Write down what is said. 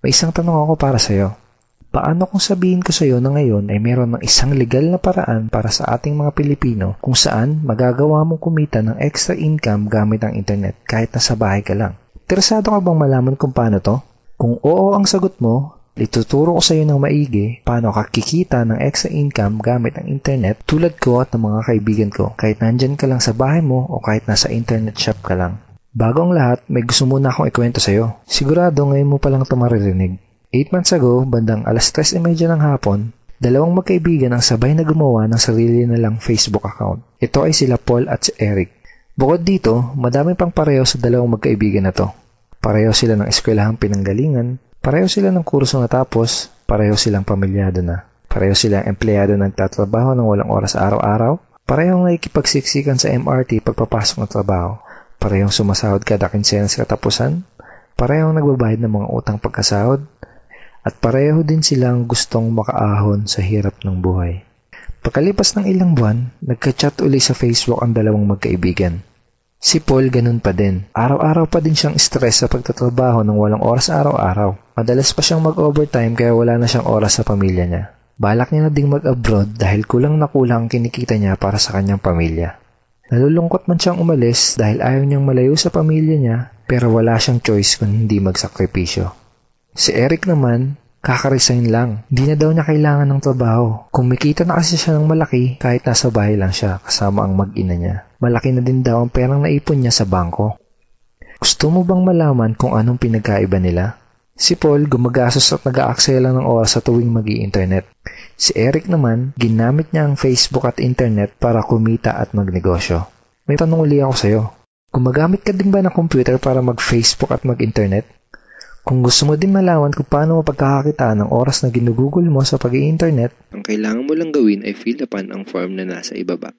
May isang tanong ako para sa'yo. Paano kung sabihin ko sa'yo na ngayon ay meron ng isang legal na paraan para sa ating mga Pilipino kung saan magagawa mong kumita ng extra income gamit ang internet kahit nasa bahay ka lang? Interesado ka bang malaman kung paano to? Kung oo ang sagot mo, ituturo ko sa'yo ng maigi paano ka kikita ng extra income gamit ang internet tulad ko at ng mga kaibigan ko kahit nandyan ka lang sa bahay mo o kahit nasa internet shop ka lang. Bago ang lahat, may gusto muna akong ikwento sa'yo. Sigurado ngayon mo palang ito maririnig. 8 months ago, bandang 3:30 ng hapon, dalawang magkaibigan ang sabay na gumawa ng sarili nilang Facebook account. Ito ay sila Paul at si Eric. Bukod dito, madami pang pareho sa dalawang magkaibigan na to. Pareho sila ng eskwelahang pinanggalingan, pareho sila ng kurso natapos, pareho silang pamilyado na. Pareho silang empleyado na nagtatrabaho ng walang oras araw-araw, parehong nakikipagsiksikan sa MRT pagpapasok ng trabaho, parehong sumasahod kada kinsenas katapusan, parehong nagbabayad ng mga utang pagkasahod, at pareho din silang gustong makaahon sa hirap ng buhay. Pagkalipas ng ilang buwan, nagka-chat uli sa Facebook ang dalawang magkaibigan. Si Paul ganun pa din. Araw-araw pa din siyang stress sa pagtatrabaho ng walang oras araw-araw. Madalas pa siyang mag-overtime kaya wala na siyang oras sa pamilya niya. Balak niya na ding mag-abroad dahil kulang na kulang ang kinikita niya para sa kanyang pamilya. Nalulungkot man siyang umalis dahil ayaw niyang malayo sa pamilya niya pero wala siyang choice kung hindi magsakripisyo. Si Eric naman, kaka-resign lang. Di na daw niya kailangan ng trabaho. Kumikita na kasi siya ng malaki kahit nasa bahay lang siya kasama ang mag-ina niya. Malaki na din daw ang perang naipon niya sa bangko. Gusto mo bang malaman kung anong pinagkaiba nila? Si Paul gumagastos at nag-aaksaya lang ng oras sa tuwing mag-i-internet. Si Eric naman, ginamit niya ang Facebook at internet para kumita at magnegosyo. May tanong uli ako sa'yo. Gumagamit ka din ba ng computer para mag-Facebook at mag-internet? Kung gusto mo din malaman kung paano mapagkakakitaan ng oras na ginugugol mo sa pag-i-internet, ang kailangan mo lang gawin ay fill upan ang form na nasa ibaba.